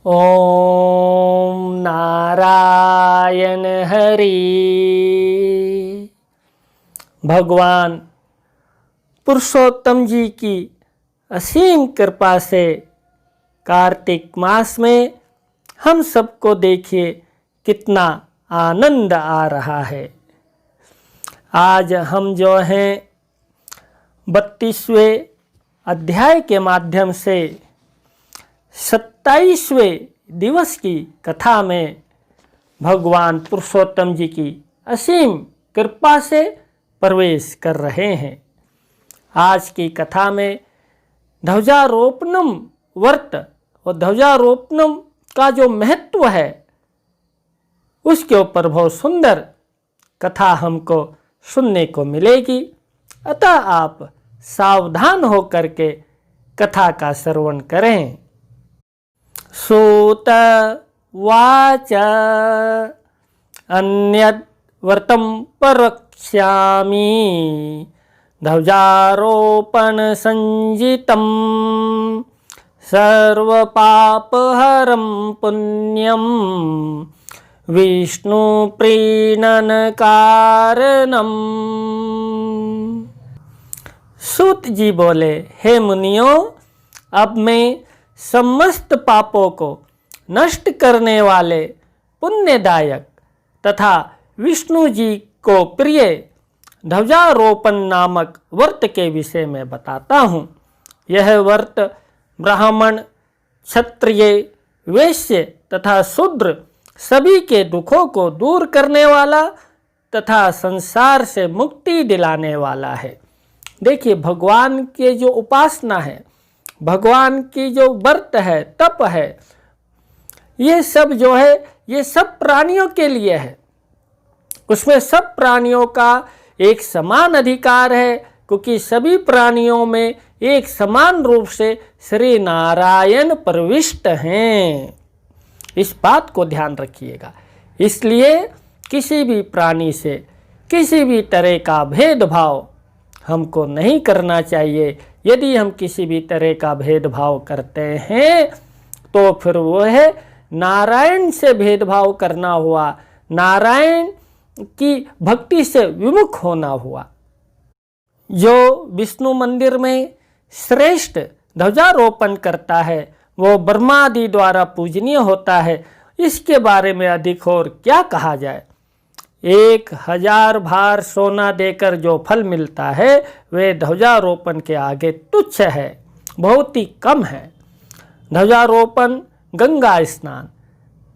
ओम नारायण हरि। भगवान पुरुषोत्तम जी की असीम कृपा से कार्तिक मास में हम सबको देखिए कितना आनंद आ रहा है। आज हम जो हैं 32वें अध्याय के माध्यम से 27वें दिवस की कथा में भगवान पुरुषोत्तम जी की असीम कृपा से प्रवेश कर रहे हैं। आज की कथा में ध्वजारोपणम व्रत और ध्वजारोपणम का जो महत्व है उसके ऊपर बहुत सुंदर कथा हमको सुनने को मिलेगी। अतः आप सावधान होकर के कथा का श्रवण करें। सूत वाच अन्यद् व्रतं प्रवक्ष्यामि ध्वजारोपण संजितं सर्वपापहरं पुण्यं विष्णु प्रीणन कारणम। सूत जी बोले, हे मुनियों, अब मैं समस्त पापों को नष्ट करने वाले पुण्यदायक तथा विष्णु जी को प्रिय ध्वजारोपण नामक व्रत के विषय में बताता हूँ। यह व्रत ब्राह्मण, क्षत्रिय, वैश्य तथा शूद्र सभी के दुखों को दूर करने वाला तथा संसार से मुक्ति दिलाने वाला है। देखिए, भगवान के जो उपासना है, भगवान की जो व्रत है, तप है, ये सब जो है ये सब प्राणियों के लिए है। उसमें सब प्राणियों का एक समान अधिकार है, क्योंकि सभी प्राणियों में एक समान रूप से श्री नारायण प्रविष्ट हैं। इस बात को ध्यान रखिएगा। इसलिए किसी भी प्राणी से किसी भी तरह का भेदभाव हमको नहीं करना चाहिए। यदि हम किसी भी तरह का भेदभाव करते हैं तो फिर वो है नारायण से भेदभाव करना हुआ, नारायण की भक्ति से विमुख होना हुआ। जो विष्णु मंदिर में श्रेष्ठ ध्वजारोपण करता है वो ब्रह्मादि द्वारा पूजनीय होता है। इसके बारे में अधिक और क्या कहा जाए। 1000 भार सोना देकर जो फल मिलता है वे ध्वजारोपण के आगे तुच्छ है, बहुत ही कम है। ध्वजारोपण, गंगा स्नान,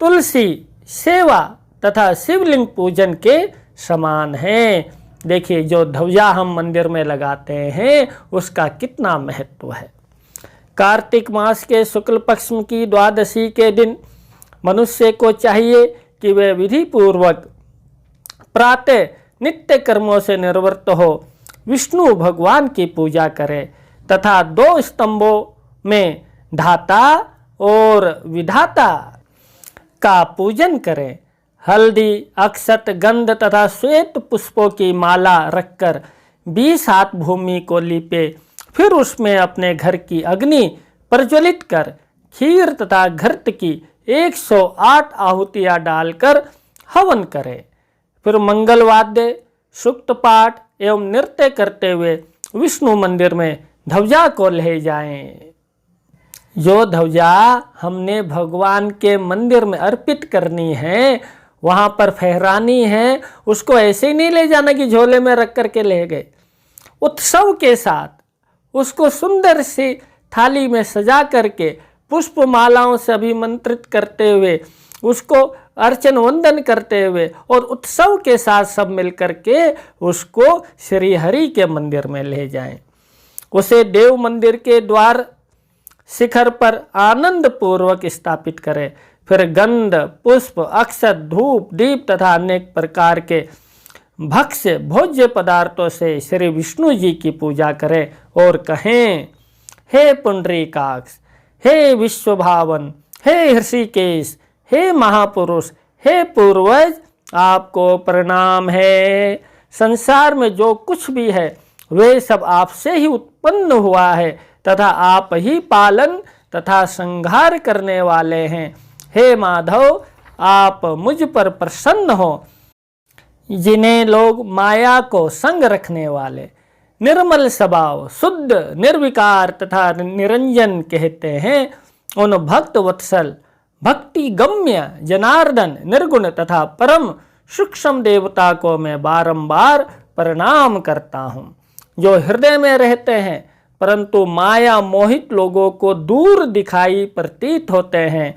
तुलसी सेवा तथा शिवलिंग पूजन के समान है। देखिए, जो ध्वजा हम मंदिर में लगाते हैं उसका कितना महत्व है। कार्तिक मास के शुक्ल पक्ष की द्वादशी के दिन मनुष्य को चाहिए कि वे विधि पूर्वक प्रातः नित्य कर्मों से निवृत्त हो विष्णु भगवान की पूजा करे तथा 2 स्तंभों में धाता और विधाता का पूजन करें। हल्दी, अक्षत, गंध तथा श्वेत पुष्पों की माला रखकर 20 हाथ भूमि को लीपे। फिर उसमें अपने घर की अग्नि प्रज्वलित कर खीर तथा घृत की 108 आहुतियाँ डालकर हवन करें। फिर मंगल वाद्य, सूक्त पाठ एवं नृत्य करते हुए विष्णु मंदिर में ध्वजा को ले जाएं। जो ध्वजा हमने भगवान के मंदिर में अर्पित करनी है, वहाँ पर फहरानी है, उसको ऐसे ही नहीं ले जाना कि झोले में रख करके ले गए। उत्सव के साथ उसको सुंदर सी थाली में सजा करके पुष्प मालाओं से अभिमंत्रित करते हुए, उसको अर्चन वंदन करते हुए और उत्सव के साथ सब मिलकर के उसको श्री हरि के मंदिर में ले जाएं। उसे देव मंदिर के द्वार शिखर पर आनंद पूर्वक स्थापित करें। फिर गंध, पुष्प, अक्षत, धूप, दीप तथा अनेक प्रकार के भक्ष्य भोज्य पदार्थों से श्री विष्णु जी की पूजा करें और कहें, हे पुंडरीकाक्ष, हे विश्वभावन, हे ऋषिकेश, हे महापुरुष, हे पूर्वज, आपको प्रणाम है। संसार में जो कुछ भी है वे सब आपसे ही उत्पन्न हुआ है तथा आप ही पालन तथा संहार करने वाले हैं। हे माधव, आप मुझ पर प्रसन्न हो। जिन्हें लोग माया को संग रखने वाले, निर्मल स्वभाव, शुद्ध, निर्विकार तथा निरंजन कहते हैं, उन भक्त वत्सल, भक्ति गम्य, जनार्दन, निर्गुण तथा परम सूक्ष्म देवता को मैं बारंबार प्रणाम करता हूँ, जो हृदय में रहते हैं परंतु माया मोहित लोगों को दूर दिखाई प्रतीत होते हैं।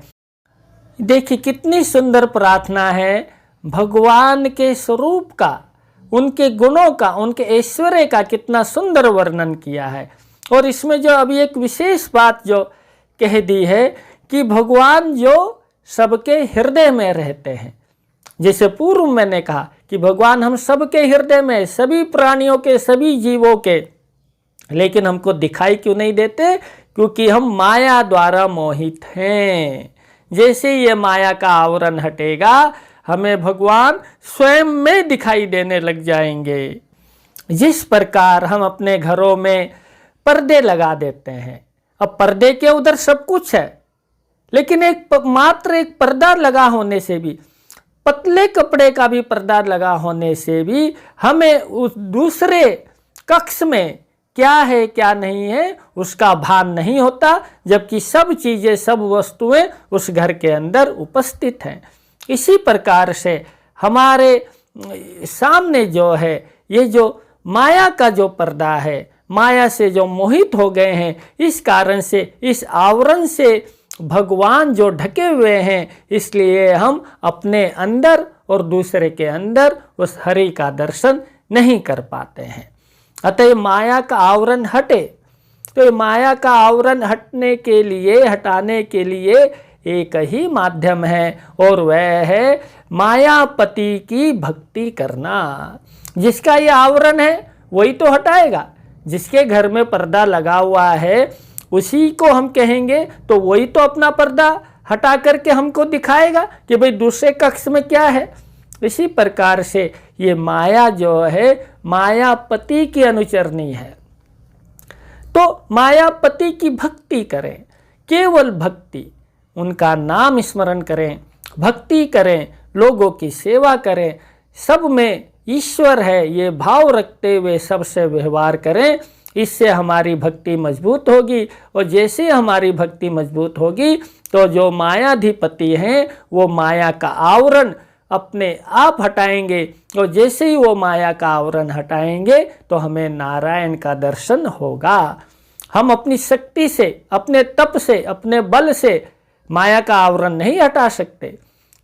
देखिए कितनी सुंदर प्रार्थना है। भगवान के स्वरूप का, उनके गुणों का, उनके ऐश्वर्य का कितना सुंदर वर्णन किया है। और इसमें जो अभी एक विशेष बात जो कह दी है कि भगवान जो सबके हृदय में रहते हैं। जैसे पूर्व मैंने कहा कि भगवान हम सबके हृदय में, सभी प्राणियों के, सभी जीवों के, लेकिन हमको दिखाई क्यों नहीं देते? क्योंकि हम माया द्वारा मोहित हैं। जैसे ये माया का आवरण हटेगा, हमें भगवान स्वयं में दिखाई देने लग जाएंगे। जिस प्रकार हम अपने घरों में पर्दे लगा देते हैं, अब पर्दे के उधर सब कुछ है, लेकिन मात्र एक पर्दा लगा होने से भी, पतले कपड़े का भी पर्दा लगा होने से भी हमें उस दूसरे कक्ष में क्या है क्या नहीं है उसका भान नहीं होता, जबकि सब चीज़ें, सब वस्तुएं उस घर के अंदर उपस्थित हैं। इसी प्रकार से हमारे सामने जो है, ये जो माया का जो पर्दा है, माया से जो मोहित हो गए हैं, इस कारण से, इस आवरण से भगवान जो ढके हुए हैं, इसलिए हम अपने अंदर और दूसरे के अंदर उस हरि का दर्शन नहीं कर पाते हैं। अतः माया का आवरण हटे, तो माया का आवरण हटाने के लिए एक ही माध्यम है, और वह है मायापति की भक्ति करना। जिसका ये आवरण है वही तो हटाएगा। जिसके घर में पर्दा लगा हुआ है उसी को हम कहेंगे, तो वही तो अपना पर्दा हटा करके हमको दिखाएगा कि भाई दूसरे कक्ष में क्या है। इसी प्रकार से ये माया जो है, मायापति की अनुचरणी है। तो मायापति की भक्ति करें, केवल भक्ति, उनका नाम स्मरण करें, भक्ति करें, लोगों की सेवा करें, सब में ईश्वर है ये भाव रखते हुए सबसे व्यवहार करें। इससे हमारी भक्ति मजबूत होगी, और जैसे हमारी भक्ति मजबूत होगी तो जो मायाधिपति हैं वो माया का आवरण अपने आप हटाएंगे, और जैसे ही वो माया का आवरण हटाएंगे तो हमें नारायण का दर्शन होगा। हम अपनी शक्ति से, अपने तप से, अपने बल से माया का आवरण नहीं हटा सकते,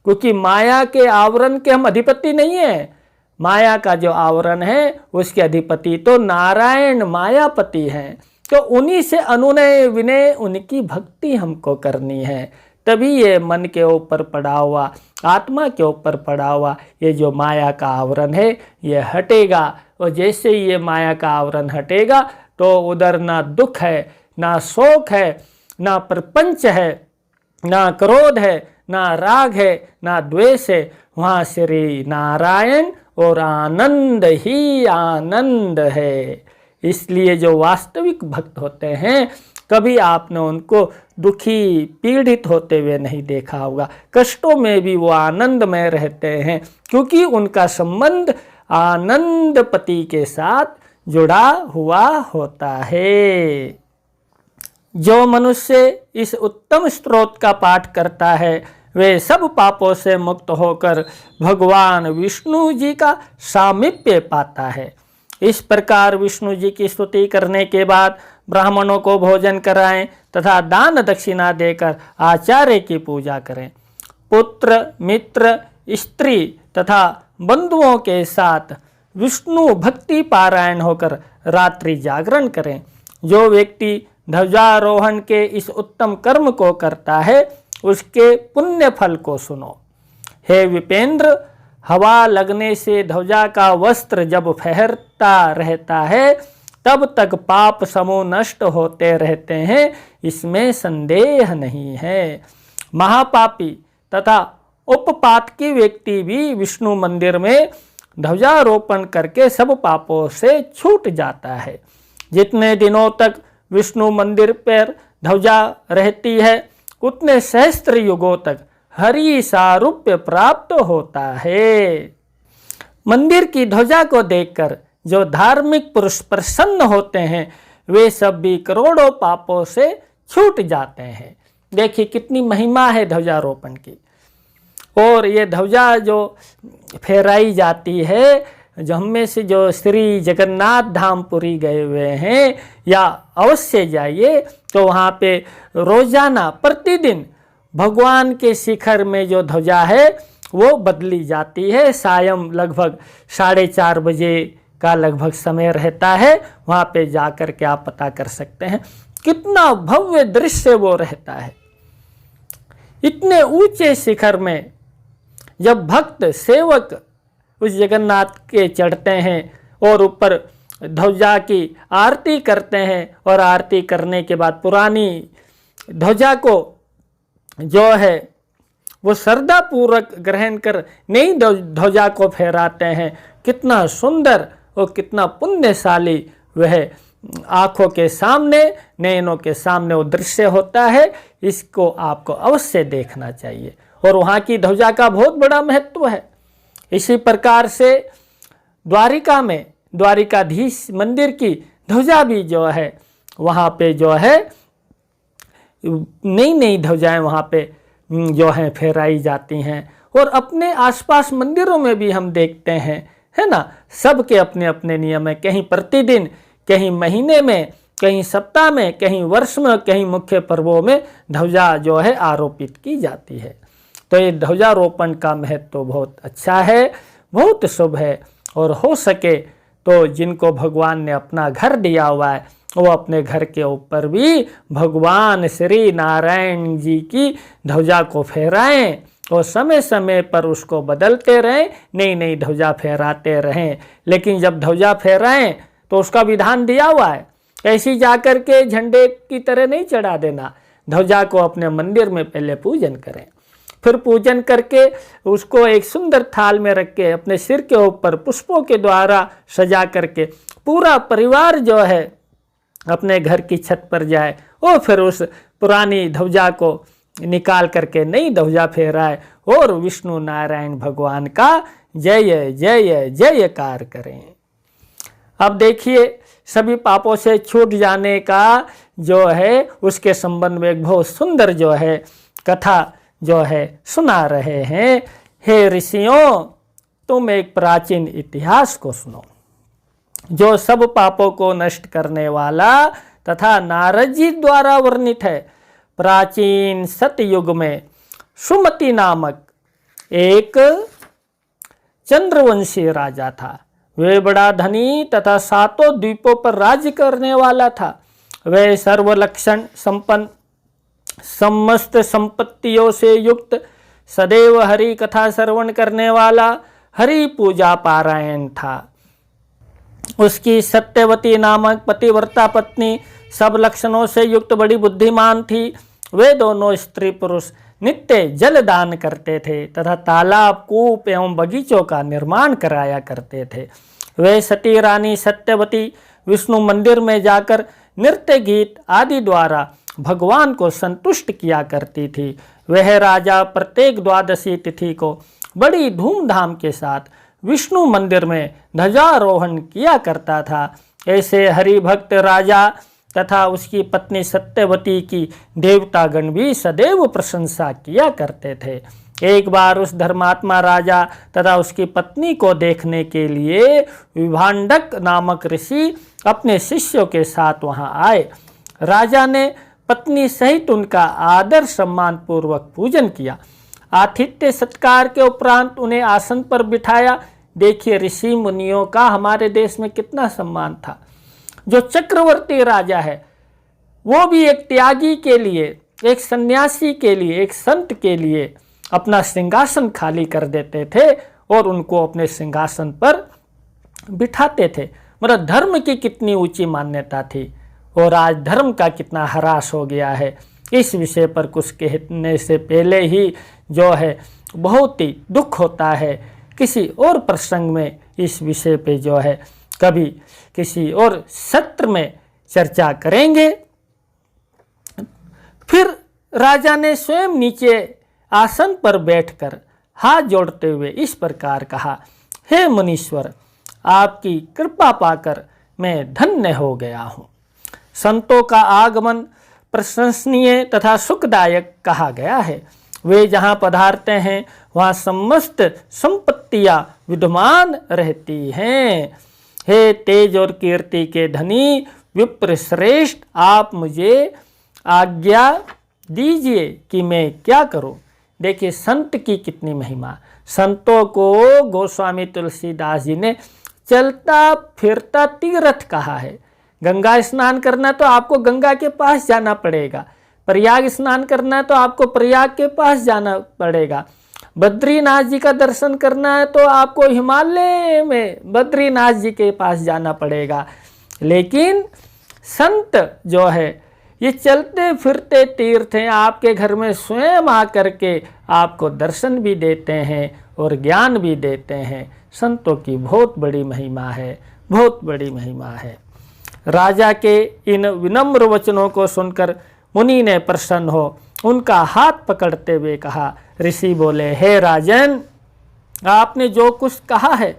क्योंकि माया के आवरण के हम अधिपति नहीं है। माया का जो आवरण है उसके अधिपति तो नारायण मायापति हैं। तो उन्हीं से अनुनय विनय, उनकी भक्ति हमको करनी है, तभी ये मन के ऊपर पड़ा हुआ, आत्मा के ऊपर पड़ा हुआ ये जो माया का आवरण है ये हटेगा। और जैसे ही ये माया का आवरण हटेगा तो उधर ना दुख है, ना शोक है, ना प्रपंच है, ना क्रोध है, ना राग है, ना द्वेष है। वहाँ श्री नारायण और आनंद ही आनंद है। इसलिए जो वास्तविक भक्त होते हैं, कभी आपने उनको दुखी, पीड़ित होते हुए नहीं देखा होगा। कष्टों में भी वो आनंद में रहते हैं, क्योंकि उनका संबंध आनंदपति के साथ जुड़ा हुआ होता है। जो मनुष्य इस उत्तम स्तोत्र का पाठ करता है वे सब पापों से मुक्त होकर भगवान विष्णु जी का सामीप्य पाता है। इस प्रकार विष्णु जी की स्तुति करने के बाद ब्राह्मणों को भोजन कराएं तथा दान दक्षिणा देकर आचार्य की पूजा करें। पुत्र, मित्र, स्त्री तथा बंधुओं के साथ विष्णु भक्ति पारायण होकर रात्रि जागरण करें। जो व्यक्ति ध्वजारोहण के इस उत्तम कर्म को करता है उसके पुण्य फल को सुनो। हे विपेंद्र, हवा लगने से ध्वजा का वस्त्र जब फहरता रहता है तब तक पाप समूह नष्ट होते रहते हैं, इसमें संदेह नहीं है। महापापी तथा उपपातकी व्यक्ति भी विष्णु मंदिर में ध्वजारोपण करके सब पापों से छूट जाता है। जितने दिनों तक विष्णु मंदिर पर ध्वजा रहती है उतने सहस्त्र युगों तक हरि सारूप्य प्राप्त होता है। मंदिर की ध्वजा को देखकर जो धार्मिक पुरुष प्रसन्न होते हैं वे सब भी करोड़ों पापों से छूट जाते हैं। देखिए कितनी महिमा है ध्वजारोपण की। और ये ध्वजा जो फहराई जाती है, जो हम में से जो श्री जगन्नाथ धाम पुरी गए हुए हैं या अवश्य जाइए तो वहाँ पे रोजाना प्रतिदिन भगवान के शिखर में जो ध्वजा है वो बदली जाती है। सायं लगभग 4:30 बजे का लगभग समय रहता है। वहाँ पे जाकर के आप पता कर सकते हैं कितना भव्य दृश्य वो रहता है। इतने ऊंचे शिखर में जब भक्त सेवक उस जगन्नाथ के चढ़ते हैं और ऊपर ध्वजा की आरती करते हैं और आरती करने के बाद पुरानी ध्वजा को जो है वो श्रद्धा पूर्वक ग्रहण कर नई ध्वजा को फहराते हैं। कितना सुंदर और कितना पुण्यशाली वह आँखों के सामने, नयनों के सामने वो दृश्य होता है। इसको आपको अवश्य देखना चाहिए और वहाँ की ध्वजा का बहुत बड़ा महत्व है। इसी प्रकार से द्वारिका में द्वारिकाधीश मंदिर की ध्वजा भी जो है वहाँ पे जो है नई नई ध्वजाएं वहाँ पे जो हैं फहराई जाती हैं। और अपने आसपास मंदिरों में भी हम देखते हैं, है ना, सबके अपने अपने नियम है। कहीं प्रतिदिन, कहीं महीने में, कहीं सप्ताह में, कहीं वर्ष में, कहीं मुख्य पर्वों में ध्वजा जो है आरोपित की जाती है। तो ये ध्वजारोपण का महत्व तो बहुत अच्छा है, बहुत शुभ है। और हो सके तो जिनको भगवान ने अपना घर दिया हुआ है वो अपने घर के ऊपर भी भगवान श्री नारायण जी की ध्वजा को फहराएं और समय समय पर उसको बदलते रहें, नई नई ध्वजा फहराते रहें। लेकिन जब ध्वजा फहराएं तो उसका विधान दिया हुआ है, ऐसी जाकर के झंडे की तरह नहीं चढ़ा देना। ध्वजा को अपने मंदिर में पहले पूजन करें, फिर पूजन करके उसको एक सुंदर थाल में रख के अपने सिर के ऊपर पुष्पों के द्वारा सजा करके पूरा परिवार जो है अपने घर की छत पर जाए और फिर उस पुरानी ध्वजा को निकाल करके नई ध्वजा फहराए और विष्णु नारायण भगवान का जय जय जयकार करें। अब देखिए सभी पापों से छूट जाने का जो है उसके संबंध में एक बहुत सुंदर जो है कथा जो है सुना रहे हैं। हे ऋषियों, तुम एक प्राचीन इतिहास को सुनो जो सब पापों को नष्ट करने वाला तथा नारद जी द्वारा वर्णित है। प्राचीन सतयुग में सुमति नामक एक चंद्रवंशी राजा था। वह बड़ा धनी तथा 7 द्वीपों पर राज्य करने वाला था। वह सर्वलक्षण संपन्न, समस्त संपत्तियों से युक्त, सदैव हरि कथा श्रवण करने वाला, हरि पूजा पारायण था। उसकी सत्यवती नामक पतिव्रता पत्नी सब लक्षणों से युक्त बड़ी बुद्धिमान थी। वे दोनों स्त्री पुरुष नित्य जल दान करते थे तथा तालाब, कूप एवं बगीचों का निर्माण कराया करते थे। वे सती रानी सत्यवती विष्णु मंदिर में जाकर नृत्य, गीत आदि द्वारा भगवान को संतुष्ट किया करती थी। वह राजा प्रत्येक द्वादशी तिथि को बड़ी धूमधाम के साथ विष्णु मंदिर में ध्वजारोहण किया करता था। ऐसे हरिभक्त राजा तथा उसकी पत्नी सत्यवती की देवतागण भी सदैव प्रशंसा किया करते थे। एक बार उस धर्मात्मा राजा तथा उसकी पत्नी को देखने के लिए विभांडक नामक ऋषि अपने शिष्यों के साथ वहां आए। राजा ने पत्नी सहित उनका आदर सम्मान पूर्वक पूजन किया। आतिथ्य सत्कार के उपरांत उन्हें आसन पर बिठाया। देखिए ऋषि मुनियों का हमारे देश में कितना सम्मान था। जो चक्रवर्ती राजा है वो भी एक त्यागी के लिए, एक सन्यासी के लिए, एक संत के लिए अपना सिंहासन खाली कर देते थे और उनको अपने सिंहासन पर बिठाते थे। मतलब धर्म की कितनी ऊंची मान्यता थी और आज धर्म का कितना ह्रास हो गया है। इस विषय पर कुछ कहने से पहले ही जो है बहुत ही दुख होता है। किसी और प्रसंग में इस विषय पे जो है कभी किसी और सत्र में चर्चा करेंगे। फिर राजा ने स्वयं नीचे आसन पर बैठकर हाथ जोड़ते हुए इस प्रकार कहा, हे मुनीश्वर, आपकी कृपा पाकर मैं धन्य हो गया हूँ। संतों का आगमन प्रशंसनीय तथा सुखदायक कहा गया है। वे जहाँ पधारते हैं वहाँ समस्त संपत्तियाँ विद्यमान रहती हैं। हे तेज और कीर्ति के धनी विप्र श्रेष्ठ, आप मुझे आज्ञा दीजिए कि मैं क्या करूं। देखिए संत की कितनी महिमा। संतों को गोस्वामी तुलसीदास जी ने चलता फिरता तीर्थ कहा है। गंगा स्नान करना तो आपको गंगा के पास जाना पड़ेगा, प्रयाग स्नान करना है तो आपको प्रयाग के पास जाना पड़ेगा, बद्रीनाथ जी का दर्शन करना है तो आपको हिमालय में बद्रीनाथ जी के पास जाना पड़ेगा। लेकिन संत जो है ये चलते फिरते तीर्थ हैं, आपके घर में स्वयं आकर के आपको दर्शन भी देते हैं और ज्ञान भी देते हैं। संतों की बहुत बड़ी महिमा है, बहुत बड़ी महिमा है। राजा के इन विनम्र वचनों को सुनकर मुनि ने प्रसन्न हो उनका हाथ पकड़ते हुए कहा। ऋषि बोले, हे राजन, आपने जो कुछ कहा है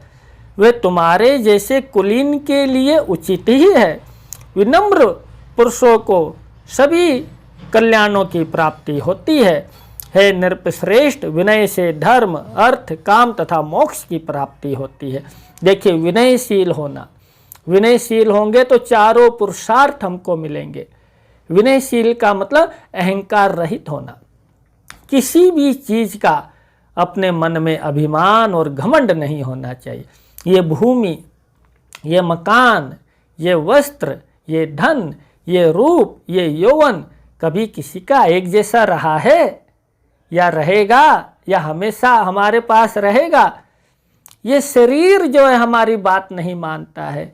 वे तुम्हारे जैसे कुलीन के लिए उचित ही है। विनम्र पुरुषों को सभी कल्याणों की प्राप्ति होती है। हे नृपश्रेष्ठ, विनय से धर्म, अर्थ, काम तथा मोक्ष की प्राप्ति होती है। देखिए विनयशील होना, विनयशील होंगे तो चारों पुरुषार्थ हमको मिलेंगे। विनयशील का मतलब अहंकार रहित होना, किसी भी चीज का अपने मन में अभिमान और घमंड नहीं होना चाहिए। ये भूमि, ये मकान, ये वस्त्र, ये धन, ये रूप, ये यौवन कभी किसी का एक जैसा रहा है या रहेगा या हमेशा हमारे पास रहेगा। ये शरीर जो है हमारी बात नहीं मानता है।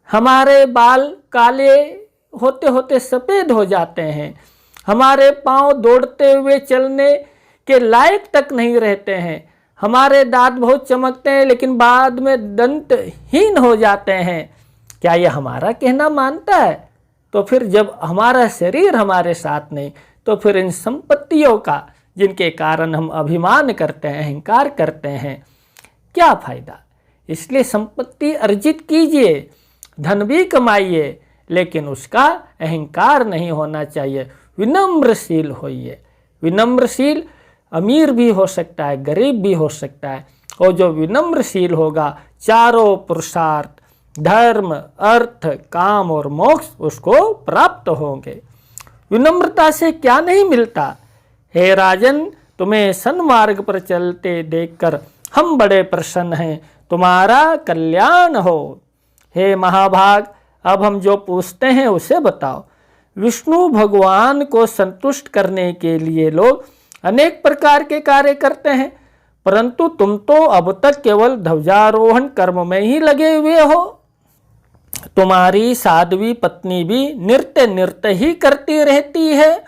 हमारे बाल काले होते होते सफ़ेद हो जाते हैं, हमारे पांव दौड़ते हुए चलने के लायक तक नहीं रहते हैं, हमारे दांत बहुत चमकते हैं लेकिन बाद में दंतहीन हो जाते हैं। क्या ये हमारा कहना मानता है? तो फिर जब हमारा शरीर हमारे साथ नहीं, तो फिर इन संपत्तियों का जिनके कारण हम अभिमान करते हैं, अहंकार करते हैं, क्या फायदा। इसलिए संपत्ति अर्जित कीजिए, धन भी कमाइए, लेकिन उसका अहंकार नहीं होना चाहिए। विनम्रशील होइए। विनम्रशील अमीर भी हो सकता है, गरीब भी हो सकता है, और जो विनम्रशील होगा चारों पुरुषार्थ धर्म, अर्थ, काम और मोक्ष उसको प्राप्त होंगे। विनम्रता से क्या नहीं मिलता। हे राजन, तुम्हें सन्मार्ग पर चलते देखकर हम बड़े प्रसन्न हैं, तुम्हारा कल्याण हो। हे महाभाग, अब हम जो पूछते हैं उसे बताओ। विष्णु भगवान को संतुष्ट करने के लिए लोग अनेक प्रकार के कार्य करते हैं, परंतु तुम तो अब तक केवल ध्वजारोहण कर्म में ही लगे हुए हो। तुम्हारी साध्वी पत्नी भी नृत्य ही करती रहती है,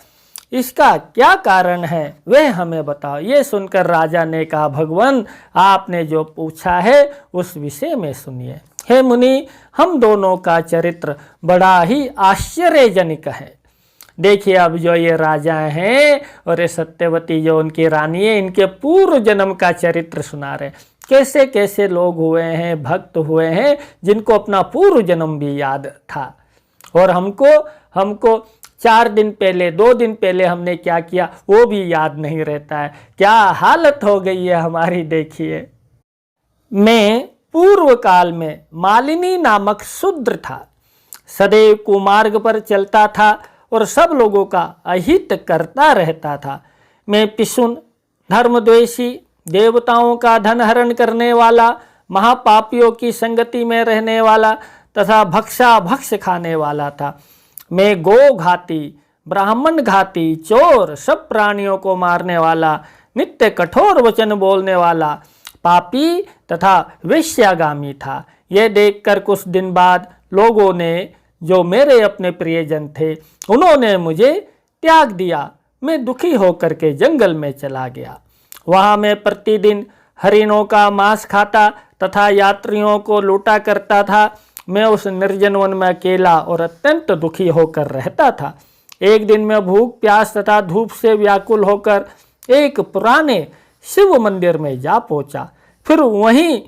इसका क्या कारण है वह हमें बताओ। ये सुनकर राजा ने कहा, भगवान, आपने जो पूछा है उस विषय में सुनिए। हे मुनि, हम दोनों का चरित्र बड़ा ही आश्चर्यजनक है। देखिए अब जो ये राजा हैं और ये सत्यवती जो उनकी रानी है, इनके पूर्व जन्म का चरित्र सुना रहे। कैसे कैसे लोग हुए हैं, भक्त हुए हैं जिनको अपना पूर्व जन्म भी याद था, और हमको 4 दिन पहले 2 दिन पहले हमने क्या किया वो भी याद नहीं रहता है। क्या हालत हो गई है हमारी। देखिए, मैं पूर्व काल में मालिनी नामक शूद्र था, सदैव कुमार्ग पर चलता था और सब लोगों का अहित करता रहता था। मैं पिशुन, धर्मद्वेषी, देवताओं का धन हरण करने वाला, महापापियों की संगति में रहने वाला तथा भक्ष खाने वाला था। मैं गो घाती, ब्राह्मण घाती, चोर, सब प्राणियों को मारने वाला, नित्य कठोर वचन बोलने वाला, पापी तथा वेश्यागामी था। यह देखकर कुछ दिन बाद लोगों ने, जो मेरे अपने प्रियजन थे, उन्होंने मुझे त्याग दिया। मैं दुखी होकर के जंगल में चला गया। वहाँ मैं प्रतिदिन हरिणों का मांस खाता तथा यात्रियों को लूटा करता था। मैं उस निर्जन वन में अकेला और अत्यंत दुखी होकर रहता था। एक दिन मैं भूख प्यास तथा धूप से व्याकुल होकर एक पुराने शिव मंदिर में जा पहुंचा, फिर वहीं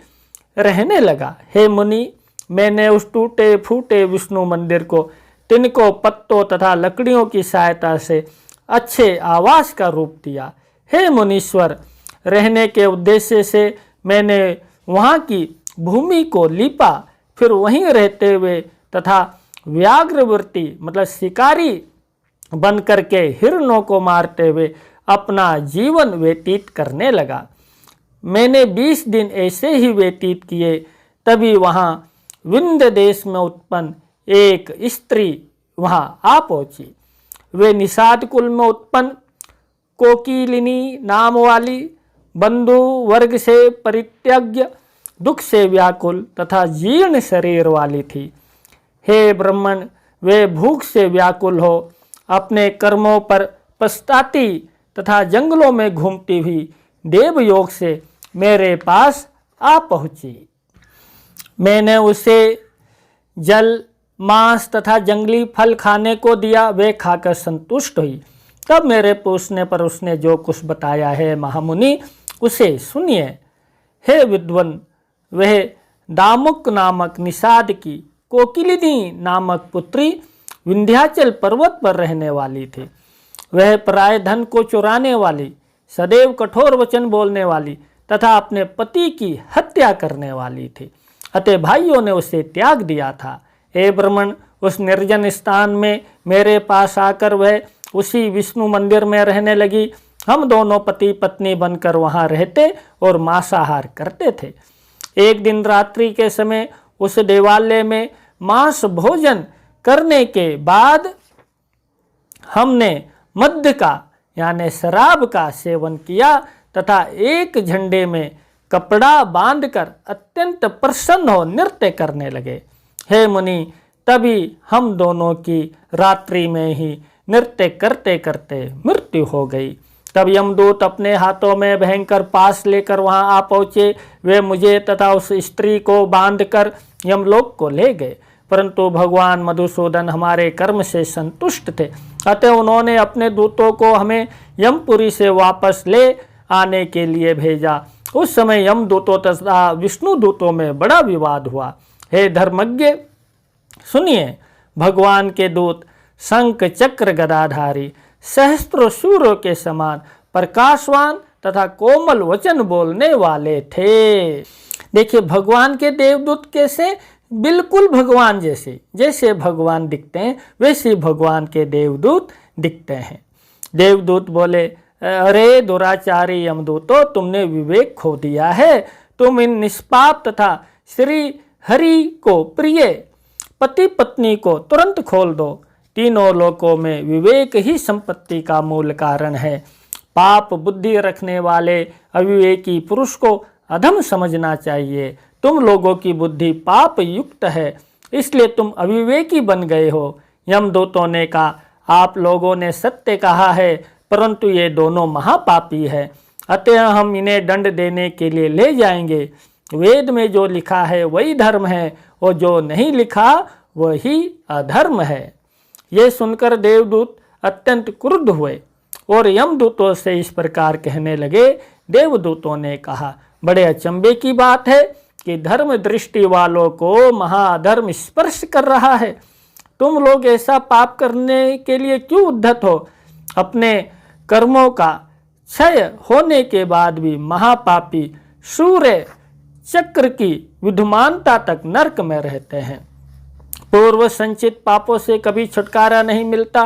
रहने लगा। हे मुनि, मैंने उस टूटे फूटे विष्णु मंदिर को तिनकों, पत्तों तथा लकड़ियों की सहायता से अच्छे आवास का रूप दिया। हे मुनीश्वर, रहने के उद्देश्य से मैंने वहाँ की भूमि को लीपा, फिर वहीं रहते हुए तथा व्याघ्रवृत्ति मतलब शिकारी बन करके हिरणों को मारते हुए अपना जीवन व्यतीत करने लगा। मैंने 20 दिन ऐसे ही व्यतीत किए, तभी वहाँ विंध्य देश में उत्पन्न एक स्त्री वहाँ आ पहुँची। वे निषाद कुल में उत्पन्न कोकिलिनी नाम वाली, बंधु वर्ग से परित्यज्य, दुख से व्याकुल तथा जीर्ण शरीर वाली थी। हे ब्राह्मण, वे भूख से व्याकुल हो अपने कर्मों पर पछताती तथा जंगलों में घूमती हुई देवयोग से मेरे पास आ पहुँची। मैंने उसे जल, मांस तथा जंगली फल खाने को दिया। वे खाकर संतुष्ट हुई। तब मेरे पूछने पर उसने जो कुछ बताया है महामुनि, उसे सुनिए। हे विद्वन, वह दामुक नामक निषाद की कोकिलिनी नामक पुत्री विंध्याचल पर्वत पर रहने वाली थी। वह पराय धन को चुराने वाली, सदैव कठोर वचन बोलने वाली तथा अपने पति की हत्या करने वाली थी। अतः भाइयों ने उसे त्याग दिया था। हे ब्राह्मण, उस निर्जन स्थान में मेरे पास आकर वह उसी विष्णु मंदिर में रहने लगी। हम दोनों पति पत्नी बनकर वहाँ रहते और मांसाहार करते थे। एक दिन रात्रि के समय उस देवालय में मांस भोजन करने के बाद हमने मद्य का यानी शराब का सेवन किया तथा एक झंडे में कपड़ा बांधकर अत्यंत प्रसन्न हो नृत्य करने लगे। हे मुनि, तभी हम दोनों की रात्रि में ही नृत्य करते करते मृत्यु हो गई। तब यमदूत अपने हाथों में भयंकर पास लेकर वहां आ पहुंचे। वे मुझे तथा उस स्त्री को बांधकर यमलोक को ले गए, परंतु भगवान मधुसूदन हमारे कर्म से संतुष्ट थे। अतः उन्होंने अपने दूतों को हमें यमपुरी से वापस ले आने के लिए भेजा। उस समय यमदूतों तथा विष्णु दूतों में बड़ा विवाद हुआ। हे धर्मज्ञ, सुनिए। भगवान के दूत शंख चक्र गदाधारी, सहस्त्रों सूर्यों के समान प्रकाशवान तथा कोमल वचन बोलने वाले थे। देखिए, भगवान के देवदूत कैसे, बिल्कुल भगवान जैसे भगवान दिखते हैं वैसे भगवान के देवदूत दिखते हैं। देवदूत बोले, अरे दुराचारी यमदूतों, तुमने विवेक खो दिया है। तुम इन निष्पाप तथा श्री हरि को प्रिय पति पत्नी को तुरंत खोल दो। तीनों लोकों में विवेक ही संपत्ति का मूल कारण है। पाप बुद्धि रखने वाले अविवेकी पुरुष को अधम समझना चाहिए। तुम लोगों की बुद्धि पाप युक्त है, इसलिए तुम अविवेकी बन गए हो। यमदूतों ने कहा, आप लोगों ने सत्य कहा है, परंतु ये दोनों महापापी है, अतः हम इन्हें दंड देने के लिए ले जाएंगे। वेद में जो लिखा है वही धर्म है और जो नहीं लिखा वही अधर्म है। ये सुनकर देवदूत अत्यंत क्रुद्ध हुए और यमदूतों से इस प्रकार कहने लगे। देवदूतों ने कहा, बड़े अचंभे की बात है कि धर्म दृष्टि वालों को महाधर्म स्पर्श कर रहा है। तुम लोग ऐसा पाप करने के लिए क्यों उद्धत हो? अपने कर्मों का क्षय होने के बाद भी महापापी सूर्य चक्र की विद्यमानता तक नरक में रहते हैं। पूर्व संचित पापों से कभी छुटकारा नहीं मिलता,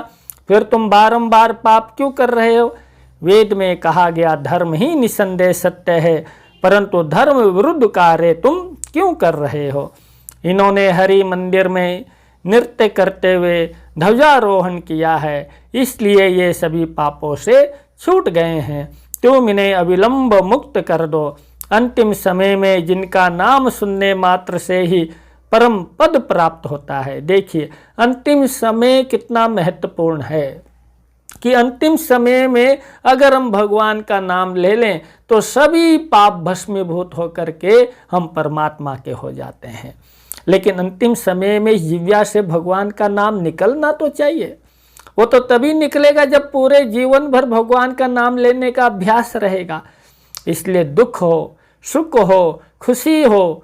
फिर तुम बारंबार पाप क्यों कर रहे हो? वेद में कहा गया धर्म ही निसंदेह सत्य है, परंतु धर्म विरुद्ध कार्य तुम क्यों कर रहे हो? इन्होंने हरि मंदिर में नृत्य करते हुए ध्वजारोहण किया है, इसलिए ये सभी पापों से छूट गए हैं। तुम इन्हें अविलंब मुक्त कर दो। अंतिम समय में जिनका नाम सुनने मात्र से ही परम पद प्राप्त होता है। देखिए, अंतिम समय कितना महत्वपूर्ण है कि अंतिम समय में अगर हम भगवान का नाम ले लें तो सभी पाप भस्मीभूत होकर के हम परमात्मा के हो जाते हैं। लेकिन अंतिम समय में जिह्वा से भगवान का नाम निकलना तो चाहिए। वो तो तभी निकलेगा जब पूरे जीवन भर भगवान का नाम लेने का अभ्यास रहेगा। इसलिए दुख हो, सुख हो, खुशी हो,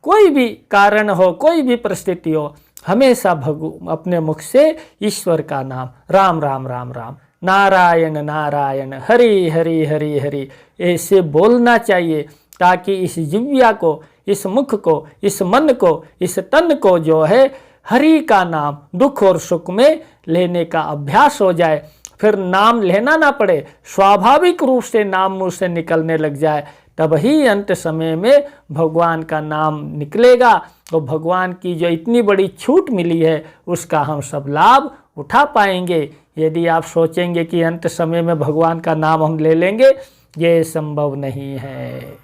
कोई भी कारण हो, कोई भी परिस्थिति हो, हमेशा अपने मुख से ईश्वर का नाम राम राम राम राम, नारायण नारायण, हरि हरि हरि हरि ऐसे बोलना चाहिए, ताकि इस जिह्वा को, इस मुख को, इस मन को, इस तन को जो है हरि का नाम दुख और सुख में लेने का अभ्यास हो जाए। फिर नाम लेना ना पड़े, स्वाभाविक रूप से नाम मुंह से निकलने लग जाए, तब ही अंत समय में भगवान का नाम निकलेगा। तो भगवान की जो इतनी बड़ी छूट मिली है उसका हम सब लाभ उठा पाएंगे। यदि आप सोचेंगे कि अंत समय में भगवान का नाम हम ले लेंगे, ये संभव नहीं है।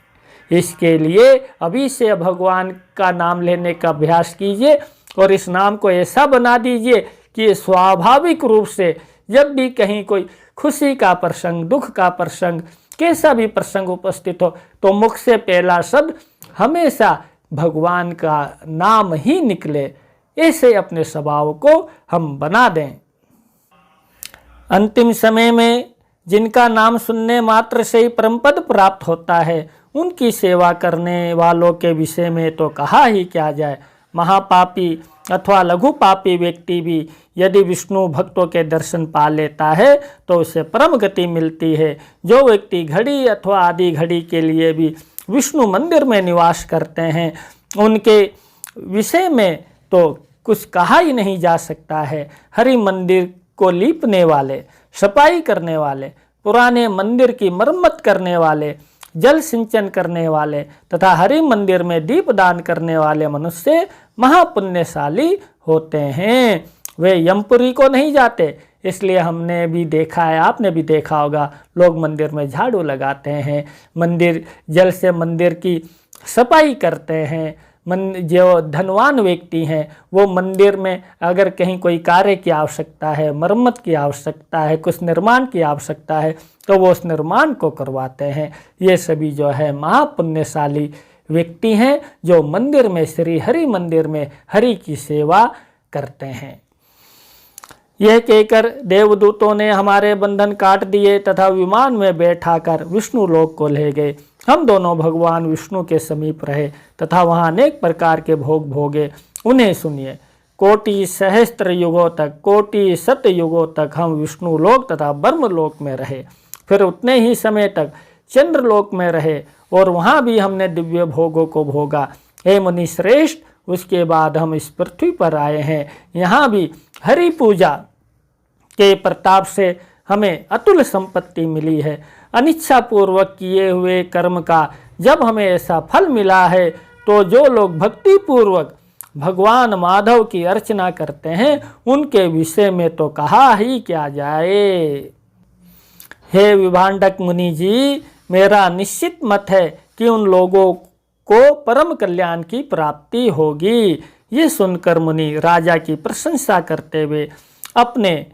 इसके लिए अभी से भगवान का नाम लेने का अभ्यास कीजिए और इस नाम को ऐसा बना दीजिए कि स्वाभाविक रूप से जब भी कहीं कोई खुशी का प्रसंग, दुख का प्रसंग, कैसा भी प्रसंग उपस्थित हो, तो मुख से पहला शब्द हमेशा भगवान का नाम ही निकले। ऐसे अपने स्वभाव को हम बना दें। अंतिम समय में जिनका नाम सुनने मात्र से ही परमपद प्राप्त होता है, उनकी सेवा करने वालों के विषय में तो कहा ही क्या जाए। महापापी अथवा लघु पापी व्यक्ति भी यदि विष्णु भक्तों के दर्शन पा लेता है तो उसे परम गति मिलती है। जो व्यक्ति घड़ी अथवा आधी घड़ी के लिए भी विष्णु मंदिर में निवास करते हैं, उनके विषय में तो कुछ कहा ही नहीं जा सकता है। हरि मंदिर को लीपने वाले, सफाई करने वाले, पुराने मंदिर की मरम्मत करने वाले, जल सिंचन करने वाले तथा हरि मंदिर में दीप दान करने वाले मनुष्य महापुण्यशाली होते हैं। वे यमपुरी को नहीं जाते। इसलिए हमने भी देखा है, आपने भी देखा होगा, लोग मंदिर में झाड़ू लगाते हैं, मंदिर जल से मंदिर की सफाई करते हैं। जो धनवान व्यक्ति हैं वो मंदिर में अगर कहीं कोई कार्य की आवश्यकता है, मरम्मत की आवश्यकता है, कुछ निर्माण की आवश्यकता है, तो वो उस निर्माण को करवाते हैं। ये सभी जो है महापुण्यशाली व्यक्ति हैं जो मंदिर में, श्री हरि मंदिर में हरि की सेवा करते हैं। यह कहकर देवदूतों ने हमारे बंधन काट दिए तथा विमान में बैठाकर विष्णु लोक को ले गए। हम दोनों भगवान विष्णु के समीप रहे तथा वहाँ अनेक प्रकार के भोग भोगे। उन्हें सुनिए, कोटि सहस्त्र युगों तक, कोटि शत युगों तक हम विष्णु लोक तथा ब्रह्म लोक में रहे। फिर उतने ही समय तक चंद्र लोक में रहे और वहाँ भी हमने दिव्य भोगों को भोगा। हे मुनि श्रेष्ठ, उसके बाद हम इस पृथ्वी पर आए हैं। यहाँ भी हरि पूजा के प्रताप से हमें अतुल संपत्ति मिली है। अनिच्छा पूर्वक किए हुए कर्म का जब हमें ऐसा फल मिला है, तो जो लोग भक्ति पूर्वक भगवान माधव की अर्चना करते हैं, उनके विषय में तो कहा ही क्या जाए। हे विभांडक मुनि जी, मेरा निश्चित मत है कि उन लोगों को परम कल्याण की प्राप्ति होगी। ये सुनकर मुनि राजा की प्रशंसा करते हुए अपने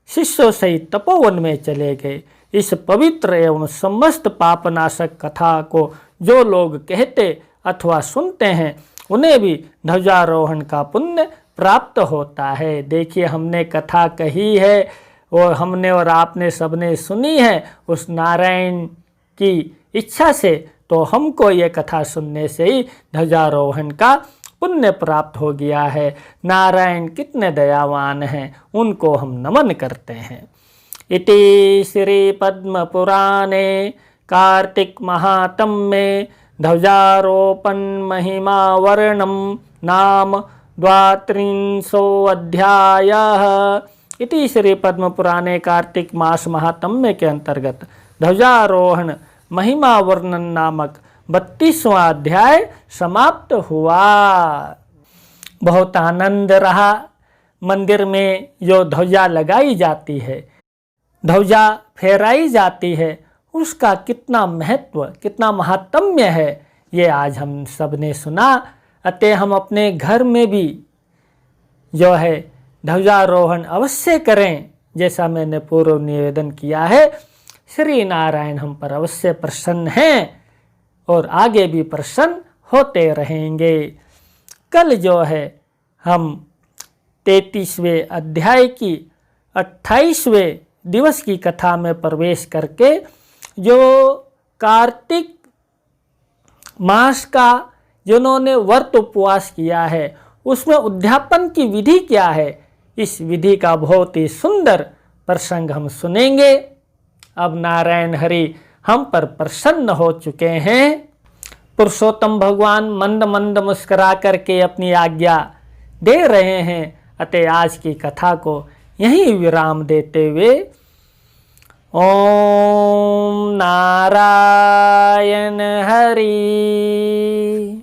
शिष्यों सहित तपोवन में चले गए। इस पवित्र एवं समस्त पापनाशक कथा को जो लोग कहते अथवा सुनते हैं, उन्हें भी ध्वजारोहण का पुण्य प्राप्त होता है। देखिए, हमने कथा कही है और हमने और आपने सबने सुनी है उस नारायण की इच्छा से, तो हमको ये कथा सुनने से ही ध्वजारोहण का पुण्य प्राप्त हो गया है। नारायण कितने दयावान हैं, उनको हम नमन करते हैं। इति श्री पद्म पुराणे कार्तिक महात्म्ये ध्वजारोपण महिमा वर्णम नाम 32 अध्यायः। इति श्री पद्म पुराणे कार्तिक मास महात्म्य के अंतर्गत ध्वजारोहण महिमा वर्णन नामक 32वां अध्याय समाप्त हुआ। बहुत आनंद रहा। मंदिर में जो ध्वजा लगाई जाती है, ध्वजा फहराई जाती है, उसका कितना महत्व, कितना महात्म्य है, ये आज हम सब ने सुना। अतः हम अपने घर में भी जो है ध्वजारोहण अवश्य करें। जैसा मैंने पूर्व निवेदन किया है, श्री नारायण हम पर अवश्य प्रसन्न हैं और आगे भी प्रसन्न होते रहेंगे। कल जो है हम 33वें अध्याय की 28वें दिवस की कथा में प्रवेश करके जो कार्तिक मास का जिन्होंने व्रत उपवास किया है उसमें उद्यापन की विधि क्या है, इस विधि का बहुत ही सुंदर प्रसंग हम सुनेंगे। अब नारायण हरि हम पर प्रसन्न हो चुके हैं। पुरुषोत्तम भगवान मंद मंद मुस्कुरा करके अपनी आज्ञा दे रहे हैं। अतः आज की कथा को यहीं विराम देते हुए ओम नारायण हरि।